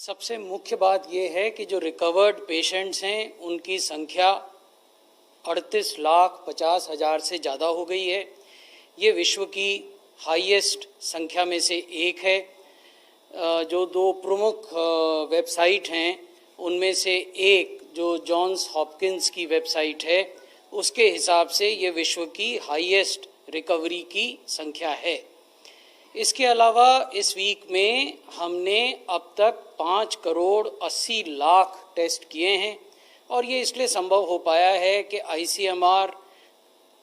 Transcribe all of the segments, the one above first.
सबसे मुख्य बात यह है कि जो रिकवर्ड पेशेंट्स हैं उनकी संख्या 38,50,000 से ज़्यादा हो गई है। ये विश्व की हाईएस्ट संख्या में से एक है। जो दो प्रमुख वेबसाइट हैं उनमें से एक जो जॉन्स हॉपकिंस की वेबसाइट है उसके हिसाब से ये विश्व की हाईएस्ट रिकवरी की संख्या है। इसके अलावा इस वीक में हमने अब तक 5,80,00,000 टेस्ट किए हैं और ये इसलिए संभव हो पाया है कि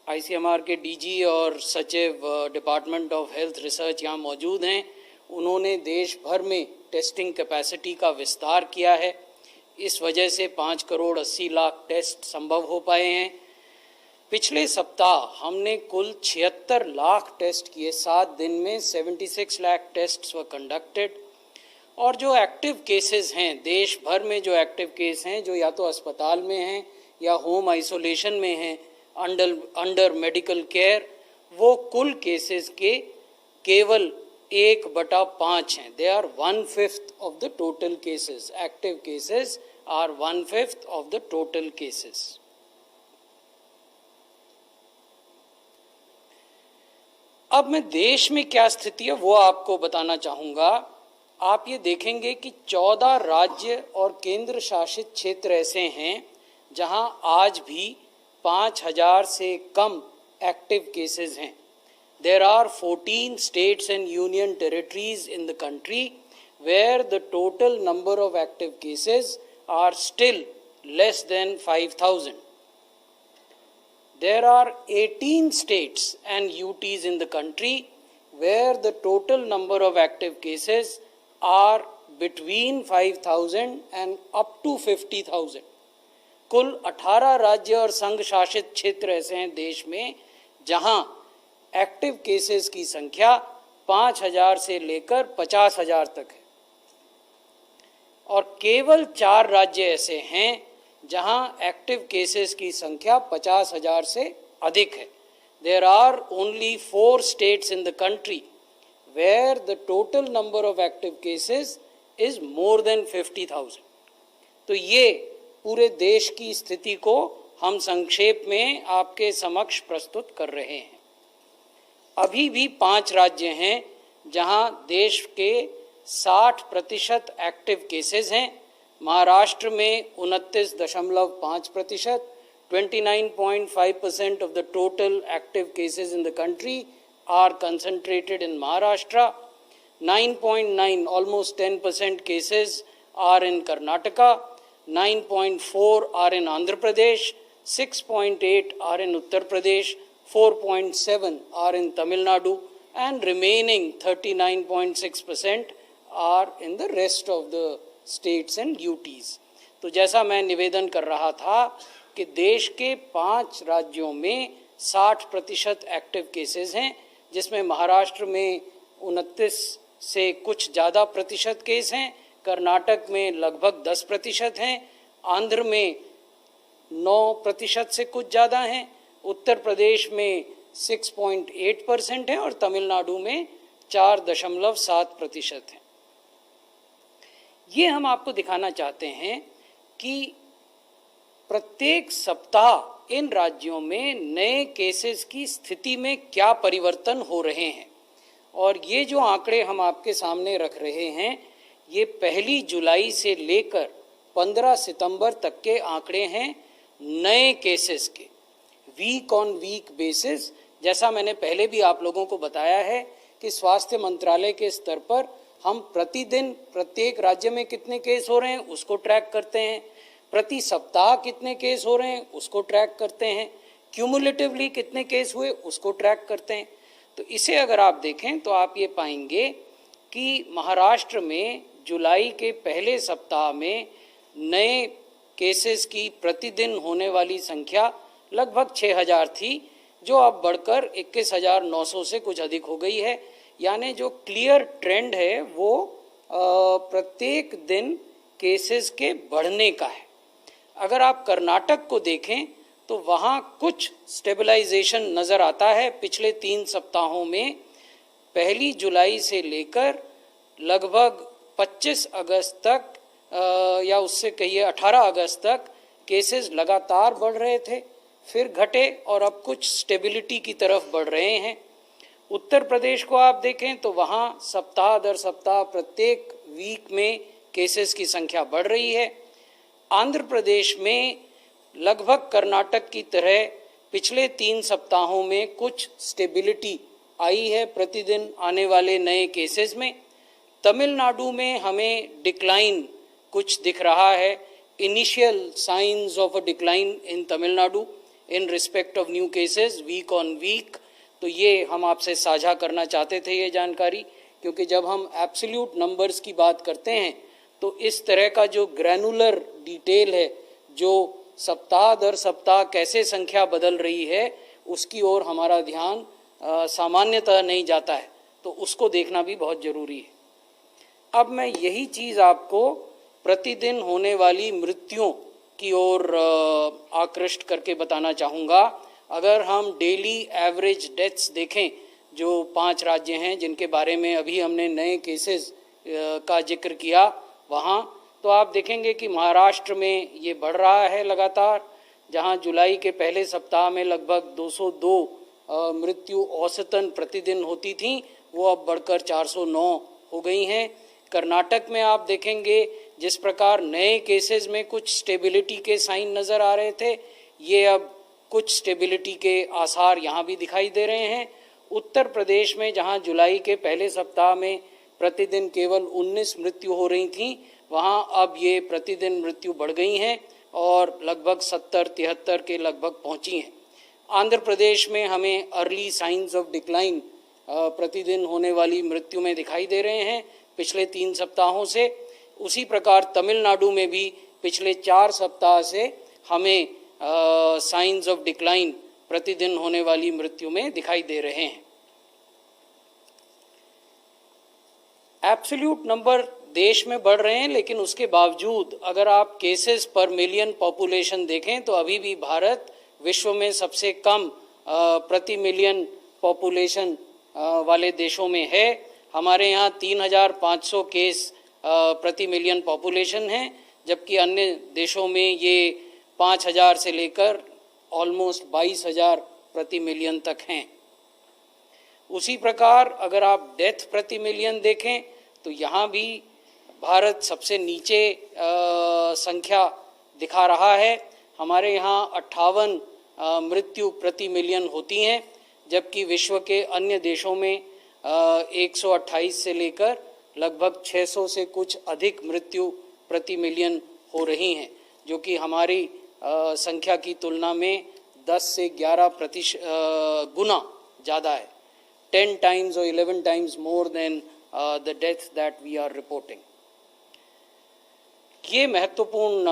आईसीएमआर के डीजी और सचिव डिपार्टमेंट ऑफ हेल्थ रिसर्च यहाँ मौजूद हैं। उन्होंने देश भर में टेस्टिंग कैपेसिटी का विस्तार किया है। इस वजह से 5,80,00,000 टेस्ट संभव हो पाए हैं। पिछले सप्ताह हमने कुल 76 लाख टेस्ट किए। 7 दिन में 76 लाख टेस्ट्स वर कंडक्टेड। और जो एक्टिव केसेस हैं देश भर में, जो एक्टिव केस हैं जो या तो अस्पताल में हैं या होम आइसोलेशन में हैं अंडर मेडिकल केयर, वो कुल केसेस के केवल 1/5 हैं। They are 1/5 of the total cases. Active cases are 1/5 of the total cases. अब मैं देश में क्या स्थिति है वो आपको बताना चाहूँगा। आप ये देखेंगे कि 14 राज्य और केंद्र शासित क्षेत्र ऐसे हैं जहां आज भी 5,000 से कम एक्टिव केसेस हैं। There are 14 states and union territories in the country where the total number of active cases are still less than 5,000. There are 18 states and UTs in the country where the total number of active cases are between 5,000 and up to 50,000. कुल 18 राज्य और संघ शासित क्षेत्र ऐसे हैं देश में जहां एक्टिव केसेस की संख्या 5,000 से लेकर 50,000 तक है और केवल 4 राज्य ऐसे हैं जहां एक्टिव केसेस की संख्या 50,000 से अधिक है। There are only 4 states in the country where the total number of active cases is more than 50,000. तो ये पूरे देश की स्थिति को हम संक्षेप में आपके समक्ष प्रस्तुत कर रहे हैं। अभी भी 5 राज्य हैं जहां देश के 60% एक्टिव केसेस हैं। महाराष्ट्र में 29.5%, 29.5% of the total active cases in the country are concentrated in Maharashtra. 9.9, almost 10% cases are in Karnataka. 9.4 are in Andhra Pradesh. 6.8 are in Uttar Pradesh. 4.7 are in Tamil Nadu, and remaining 39.6% are in the rest of the states and UTs. तो जैसा मैं निवेदन कर रहा था कि देश के 5 राज्यों में 60% एक्टिव केसेस हैं, जिसमें महाराष्ट्र में 29 से कुछ ज़्यादा प्रतिशत केस हैं, कर्नाटक में लगभग 10% हैं, आंध्र में 9% से कुछ ज़्यादा हैं, उत्तर प्रदेश में 6.8% है और तमिलनाडु में 4.7% है। ये हम आपको दिखाना चाहते हैं कि प्रत्येक सप्ताह इन राज्यों में नए केसेस की स्थिति में क्या परिवर्तन हो रहे हैं। और ये जो आंकड़े हम आपके सामने रख रहे हैं ये 1 जुलाई से लेकर 15 सितंबर तक के आंकड़े हैं नए केसेस के, वीक ऑन वीक बेसिस। जैसा मैंने पहले भी आप लोगों को बताया है कि स्वास्थ्य मंत्रालय के स्तर पर हम प्रतिदिन प्रत्येक राज्य में कितने केस हो रहे हैं उसको ट्रैक करते हैं, प्रति सप्ताह कितने केस हो रहे हैं उसको ट्रैक करते हैं, क्यूमुलेटिवली कितने केस हुए उसको ट्रैक करते हैं। तो इसे अगर आप देखें तो आप ये पाएंगे कि महाराष्ट्र में जुलाई के पहले सप्ताह में नए केसेस की प्रतिदिन होने वाली संख्या लगभग 6,000 थी, जो अब बढ़कर 21,900 से कुछ अधिक हो गई है। यानी जो क्लियर ट्रेंड है वो प्रत्येक दिन केसेस के बढ़ने का है। अगर आप कर्नाटक को देखें तो वहाँ कुछ स्टेबलाइजेशन नज़र आता है। पिछले 3 सप्ताहों में 1 जुलाई से लेकर लगभग 25 अगस्त तक या उससे कहिए 18 अगस्त तक केसेस लगातार बढ़ रहे थे, फिर घटे और अब कुछ स्टेबिलिटी की तरफ बढ़ रहे हैं। उत्तर प्रदेश को आप देखें तो वहाँ सप्ताह दर सप्ताह प्रत्येक वीक में केसेस की संख्या बढ़ रही है। आंध्र प्रदेश में लगभग कर्नाटक की तरह पिछले 3 सप्ताहों में कुछ स्टेबिलिटी आई है प्रतिदिन आने वाले नए केसेस में। तमिलनाडु में हमें डिक्लाइन कुछ दिख रहा है, initial signs of a decline in Tamil Nadu in respect of new cases week on week. तो ये हम आपसे साझा करना चाहते थे ये जानकारी, क्योंकि जब हम एब्सोल्यूट नंबर्स की बात करते हैं तो इस तरह का जो ग्रैनुलर डिटेल है, जो सप्ताह दर सप्ताह कैसे संख्या बदल रही है, उसकी ओर हमारा ध्यान सामान्यतः नहीं जाता है, तो उसको देखना भी बहुत ज़रूरी है। अब मैं यही चीज़ आपको प्रतिदिन होने वाली मृत्युओं की ओर आकृष्ट करके बताना चाहूँगा। अगर हम डेली एवरेज डेथ्स देखें, जो 5 राज्य हैं जिनके बारे में अभी हमने नए केसेस का जिक्र किया, वहाँ तो आप देखेंगे कि महाराष्ट्र में ये बढ़ रहा है लगातार, जहाँ जुलाई के पहले सप्ताह में लगभग 202 मृत्यु औसतन प्रतिदिन होती थी, वो अब बढ़कर 409 हो गई हैं। कर्नाटक में आप देखेंगे जिस प्रकार नए केसेस में कुछ स्टेबिलिटी के साइन नज़र आ रहे थे, ये अब कुछ स्टेबिलिटी के आसार यहाँ भी दिखाई दे रहे हैं। उत्तर प्रदेश में जहाँ जुलाई के पहले सप्ताह में प्रतिदिन केवल 19 मृत्यु हो रही थी, वहाँ अब ये प्रतिदिन मृत्यु बढ़ गई हैं और लगभग 70-73 के लगभग पहुँची हैं। आंध्र प्रदेश में हमें अर्ली साइंस ऑफ डिक्लाइन प्रतिदिन होने वाली मृत्यु में दिखाई दे रहे हैं पिछले 3 सप्ताहों से। उसी प्रकार तमिलनाडु में भी पिछले 4 सप्ताह से हमें साइंस ऑफ डिक्लाइन प्रतिदिन होने वाली मृत्यु में दिखाई दे रहे हैं। एब्सोल्यूट नंबर देश में बढ़ रहे हैं, लेकिन उसके बावजूद अगर आप केसेस पर मिलियन पॉपुलेशन देखें तो अभी भी भारत विश्व में सबसे कम प्रति मिलियन पॉपुलेशन वाले देशों में है। हमारे यहाँ 3,500 केस प्रति मिलियन पॉपुलेशन है, जबकि अन्य देशों में ये 5,000 से लेकर ऑलमोस्ट 22,000 प्रति मिलियन तक हैं। उसी प्रकार अगर आप डेथ प्रति मिलियन देखें तो यहाँ भी भारत सबसे नीचे संख्या दिखा रहा है। हमारे यहाँ 58 मृत्यु प्रति मिलियन होती हैं, जबकि विश्व के अन्य देशों में 128 से लेकर लगभग 600 से कुछ अधिक मृत्यु प्रति मिलियन हो रही हैं, जो कि हमारी संख्या की तुलना में 10 से 11 गुना ज़्यादा है, 10 times or 11 times more than the deaths that we are reporting। ये महत्वपूर्ण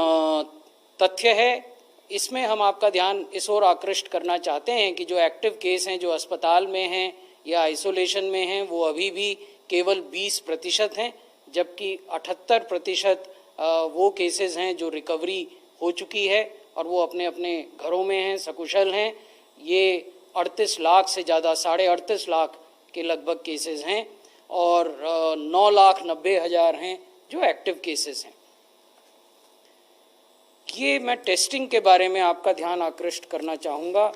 तथ्य है। इसमें हम आपका ध्यान इस ओर आकृष्ट करना चाहते हैं कि जो एक्टिव केस हैं, जो अस्पताल में हैं या आइसोलेशन में हैं, वो अभी भी केवल 20% हैं, जबकि 78% वो केसेस हैं जो रिकवरी हो चुकी है और वो अपने अपने घरों में हैं, सकुशल हैं। ये 38 लाख से ज़्यादा, 38.5 लाख के लगभग केसेस हैं और 9,90,000 हैं जो एक्टिव केसेस हैं। ये मैं टेस्टिंग के बारे में आपका ध्यान आकृष्ट करना चाहूँगा।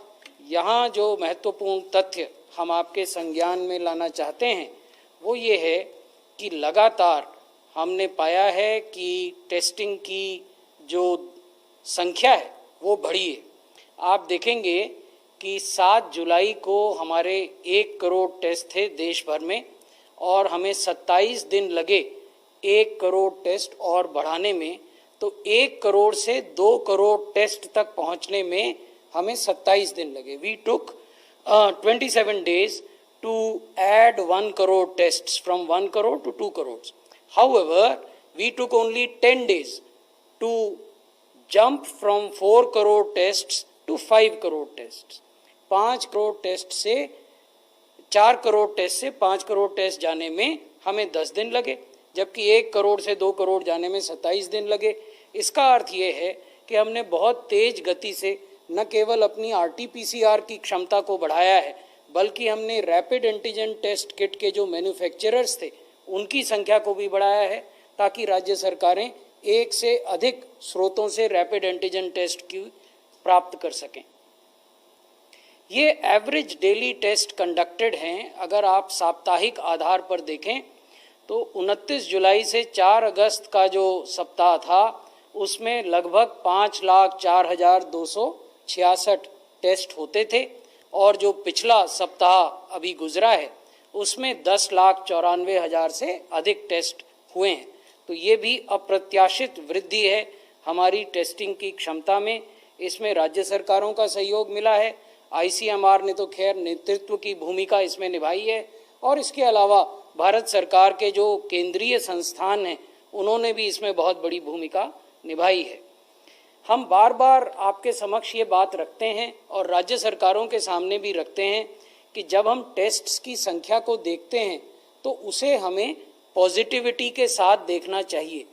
यहाँ जो महत्वपूर्ण तथ्य हम आपके संज्ञान में लाना चाहते हैं वो ये है कि लगातार हमने पाया है कि टेस्टिंग की जो संख्या है वो बढ़ी है। आप देखेंगे कि 7 जुलाई को हमारे 1 करोड़ टेस्ट थे देश भर में और हमें 27 दिन लगे 1 करोड़ टेस्ट और बढ़ाने में। तो 1 करोड़ से 2 करोड़ टेस्ट तक पहुंचने में हमें 27 दिन लगे। We took 27 days to add 1 crore tests from 1 crore to 2 crores. However, we took only 10 days to jump from 4 crore tests to 5 crore tests. 5 crore test से 4 करोड़ टेस्ट से 5 करोड़ टेस्ट जाने में हमें 10 दिन लगे, जबकि 1 करोड़ से 2 करोड़ जाने में 27 दिन लगे। इसका अर्थ ये है कि हमने बहुत तेज गति से न केवल अपनी RT-PCR की क्षमता को बढ़ाया है, बल्कि हमने रैपिड एंटीजन टेस्ट किट के जो मैन्युफैक्चरर्स थे उनकी संख्या को भी बढ़ाया है। ताकि राज्य सरकारें एक से अधिक स्रोतों से रैपिड एंटीजन टेस्ट की प्राप्त कर सकें। ये एवरेज डेली टेस्ट कंडक्टेड हैं। अगर आप साप्ताहिक आधार पर देखें तो 29 जुलाई से 4 अगस्त का जो सप्ताह था उसमें लगभग 5,04,266 टेस्ट होते थे, और जो पिछला सप्ताह अभी गुजरा है उसमें 10,94,000 से अधिक टेस्ट हुए हैं। तो ये भी अप्रत्याशित वृद्धि है हमारी टेस्टिंग की क्षमता में। इसमें राज्य सरकारों का सहयोग मिला है। ICMR ने तो खैर नेतृत्व की भूमिका इसमें निभाई है, और इसके अलावा भारत सरकार के जो केंद्रीय संस्थान हैं उन्होंने भी इसमें बहुत बड़ी भूमिका निभाई है। हम बार बार आपके समक्ष ये बात रखते हैं और राज्य सरकारों के सामने भी रखते हैं कि जब हम टेस्ट्स की संख्या को देखते हैं तो उसे हमें पॉजिटिविटी के साथ देखना चाहिए।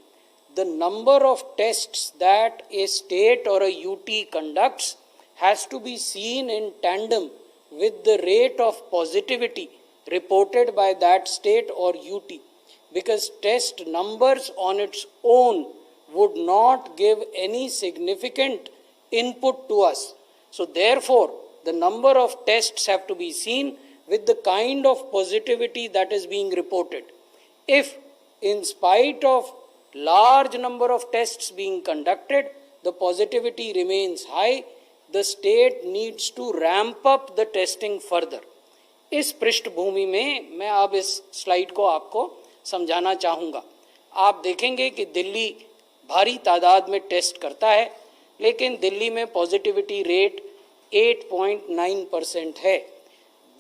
The number of tests that A state और अ UT conducts has to be seen in tandem with the rate of positivity reported by that state or UT, because test numbers on its own would not give any significant input to us. So therefore, the number of tests have to be seen with the kind of positivity that is being reported. If in spite of large number of tests being conducted, the positivity remains high, the state needs to ramp up the testing further. इस पृष्ठभूमि में मैं अब इस slide को आपको समझाना चाहूँगा। आप देखेंगे कि दिल्ली भारी तादाद में टेस्ट करता है, लेकिन दिल्ली में पॉजिटिविटी रेट 8.9% है।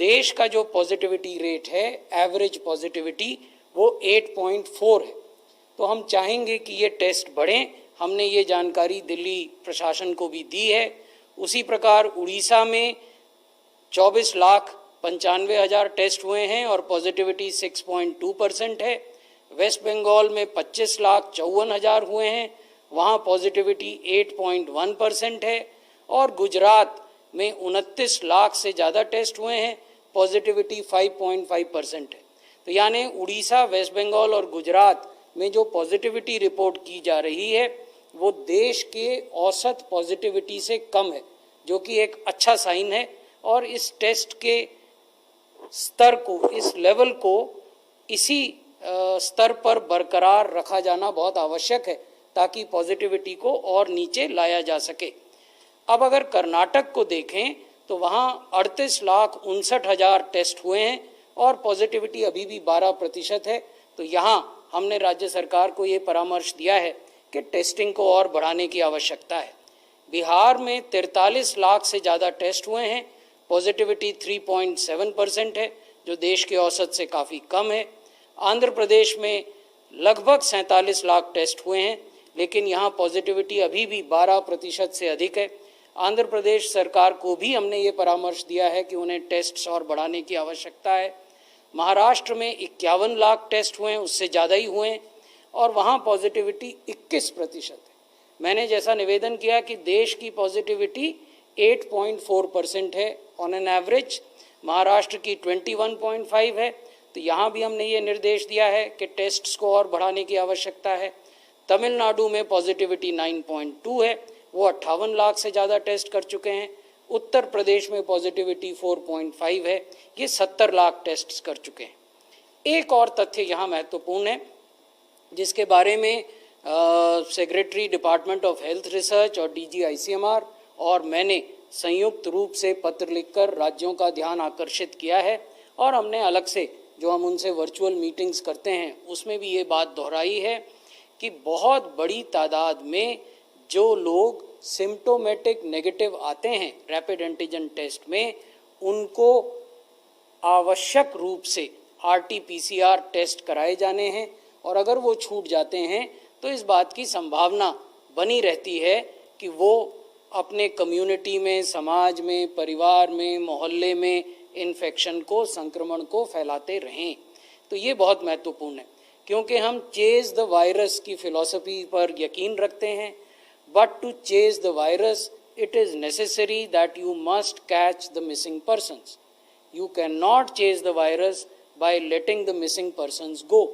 देश का जो पॉजिटिविटी रेट है, एवरेज पॉजिटिविटी, वो 8.4 है। तो हम चाहेंगे कि ये टेस्ट बढ़ें। हमने ये जानकारी दिल्ली प्रशासन को भी दी है। उसी प्रकार उड़ीसा में 24,95,000 टेस्ट हुए हैं और पॉजिटिविटी 6.2% है। वेस्ट बंगाल में 25,54,000 हुए हैं, वहाँ पॉजिटिविटी 8.1% है। और गुजरात में 29 लाख से ज़्यादा टेस्ट हुए हैं, पॉजिटिविटी 5.5% है। तो यानी उड़ीसा, वेस्ट बंगाल और गुजरात में जो पॉजिटिविटी रिपोर्ट की जा रही है वो देश के औसत पॉजिटिविटी से कम है, जो कि एक अच्छा साइन है। और इस टेस्ट के स्तर को, इस लेवल को इसी स्तर पर बरकरार रखा जाना बहुत आवश्यक है ताकि पॉजिटिविटी को और नीचे लाया जा सके। अब अगर कर्नाटक को देखें तो वहाँ 38,59,000 टेस्ट हुए हैं और पॉजिटिविटी अभी भी 12% है। तो यहाँ हमने राज्य सरकार को ये परामर्श दिया है कि टेस्टिंग को और बढ़ाने की आवश्यकता है। बिहार में 43 लाख से ज़्यादा टेस्ट हुए हैं, पॉजिटिविटी 3.7% है, जो देश के औसत से काफ़ी कम है। आंध्र प्रदेश में लगभग 47 लाख टेस्ट हुए हैं, लेकिन यहाँ पॉजिटिविटी अभी भी 12% से अधिक है। आंध्र प्रदेश सरकार को भी हमने ये परामर्श दिया है कि उन्हें टेस्ट्स और बढ़ाने की आवश्यकता है। महाराष्ट्र में 51 लाख टेस्ट हुए हैं, उससे ज़्यादा ही हुए हैं, और वहाँ पॉजिटिविटी 21% है। मैंने जैसा निवेदन किया कि देश की पॉजिटिविटी 8.4% है ऑन एन एवरेज, महाराष्ट्र की 21.5 है। तो यहाँ भी हमने ये निर्देश दिया है कि टेस्ट्स को और बढ़ाने की आवश्यकता है। तमिलनाडु में पॉजिटिविटी 9.2 है, वो 58 लाख से ज़्यादा टेस्ट कर चुके हैं। उत्तर प्रदेश में पॉजिटिविटी 4.5 है, ये 70 लाख टेस्ट कर चुके हैं। एक और तथ्य यहाँ महत्वपूर्ण है जिसके बारे में secretary department of health research और DG ICMR और मैंने संयुक्त रूप से पत्र लिखकर राज्यों का ध्यान आकर्षित किया है, और हमने अलग से जो हम उनसे वर्चुअल मीटिंग्स करते हैं उसमें भी ये बात दोहराई है कि बहुत बड़ी तादाद में जो लोग सिम्टोमेटिक नेगेटिव आते हैं रैपिड एंटीजन टेस्ट में, उनको आवश्यक रूप से RT-PCR टेस्ट कराए जाने हैं। और अगर वो छूट जाते हैं तो इस बात की संभावना बनी रहती है कि वो अपने कम्युनिटी में, समाज में, परिवार में, मोहल्ले में इन्फेक्शन को, संक्रमण को फैलाते रहें। तो ये बहुत महत्वपूर्ण है, क्योंकि हम चेज द वायरस की फिलॉसफी पर यकीन रखते हैं। But to chase the virus it is necessary that you must catch the missing persons. You cannot chase the virus by letting the missing persons go.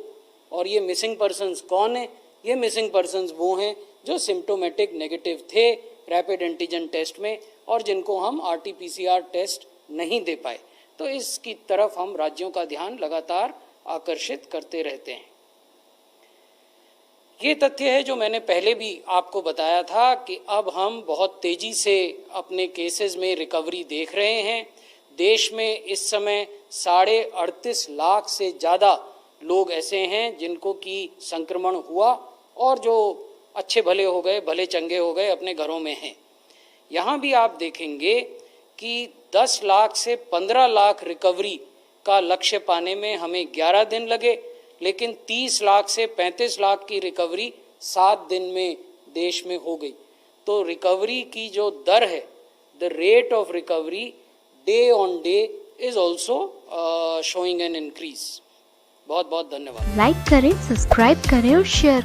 और ये मिसिंग पर्सन्स कौन है? ये मिसिंग पर्सन्स वो हैं जो सिम्टोमेटिक नेगेटिव थे rapid antigen test में और जिनको हम RT-PCR टेस्ट नहीं दे पाए। तो इसकी तरफ हम राज्यों का ध्यान लगातार आकर्षित करते रहते हैं। ये तथ्य है जो मैंने पहले भी आपको बताया था कि अब हम बहुत तेजी से अपने केसेस में रिकवरी देख रहे हैं। देश में इस समय 38.5 लाख से ज़्यादा लोग ऐसे हैं जिनको कि संक्रमण हुआ और जो अच्छे भले हो गए, भले चंगे हो गए, अपने घरों में हैं। यहाँ भी आप देखेंगे कि 10 लाख से 15 लाख रिकवरी का लक्ष्य पाने में हमें 11 दिन लगे, लेकिन 30 लाख से 35 लाख की रिकवरी 7 दिन में देश में हो गई। तो रिकवरी की जो दर है, the rate of recovery day on day is also showing an increase. बहुत बहुत धन्यवाद। लाइक करें, सब्सक्राइब करें और शेयर